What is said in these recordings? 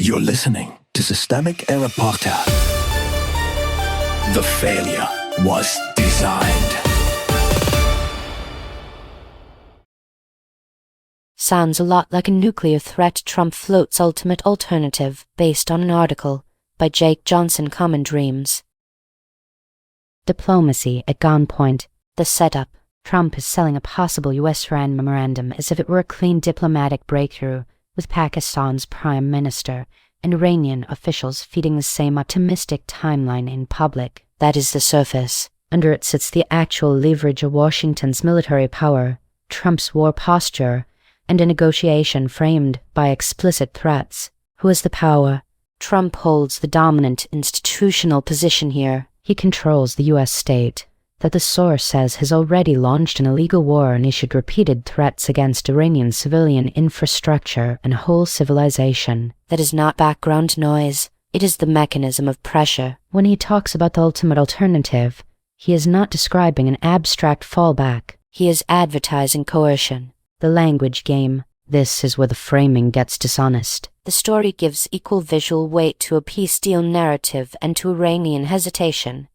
You're listening to Systemic Error Podcast. The failure was designed. Sounds a lot like a nuclear threat Trump floats ultimate alternative based on an article by Jake Johnson. Common Dreams. Diplomacy at Gunpoint. The setup. Trump is selling a possible U.S.-Iran memorandum as if it were a clean diplomatic breakthrough, with Pakistan's prime minister and Iranian officials feeding the same optimistic timeline in public. That is the surface. Under it sits the actual leverage of Washington's military power, Trump's war posture, and a negotiation framed by explicit threats. Who has the power? Trump holds the dominant institutional position here. He controls the U.S. state that the source says has already launched an illegal war and issued repeated threats against Iranian civilian infrastructure and whole civilization. That is not background noise. It is the mechanism of pressure. When he talks about the ultimate alternative, he is not describing an abstract fallback. He is advertising coercion. The language game. This is where the framing gets dishonest. The story gives equal visual weight to a peace deal narrative and to Iranian hesitation.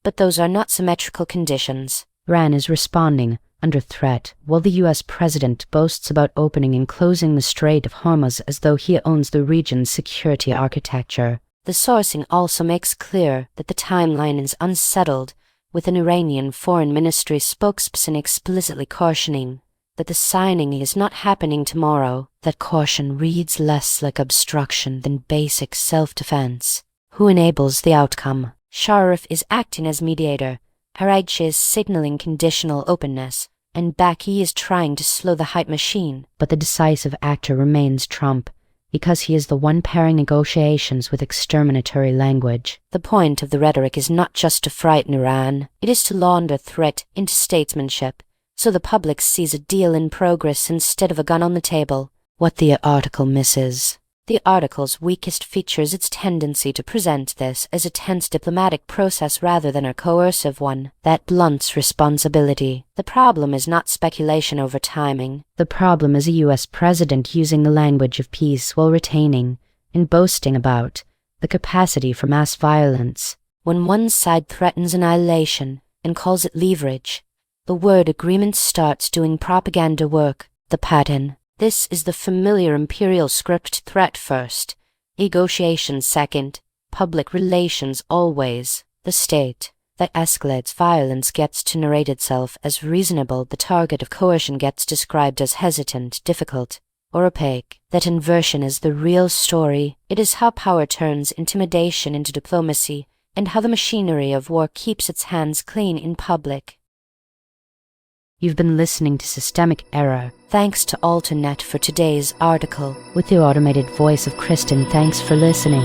But those are not symmetrical conditions. Iran is responding, under threat, while the U.S. president boasts about opening and closing the Strait of Hormuz as though he owns the region's security architecture. The sourcing also makes clear that the timeline is unsettled, with an Iranian foreign ministry spokesperson explicitly cautioning that the signing is not happening tomorrow. That caution reads less like obstruction than basic self-defense. Who enables the outcome? Sharif is acting as mediator, Haraichi is signaling conditional openness, and Baki is trying to slow the hype machine. But the decisive actor remains Trump, because he is the one pairing negotiations with exterminatory language. The point of the rhetoric is not just to frighten Iran, it is to launder threat into statesmanship, so the public sees a deal in progress instead of a gun on the table. What the article misses. The article's weakest feature is its tendency to present this as a tense diplomatic process rather than a coercive one that blunts responsibility. The problem is not speculation over timing. The problem is a U.S. president using the language of peace while retaining and boasting about the capacity for mass violence. When one side threatens annihilation and calls it leverage, the word agreement starts doing propaganda work. The pattern. This is the familiar imperial script: threat first, negotiation second, public relations always. The state that escalates violence gets to narrate itself as reasonable. The target of coercion gets described as hesitant, difficult, or opaque. That inversion is the real story. It is how power turns intimidation into diplomacy, and how the machinery of war keeps its hands clean in public. You've been listening to Systemic Error. Thanks to Alternet for today's article. With the automated voice of Kristen, thanks for listening.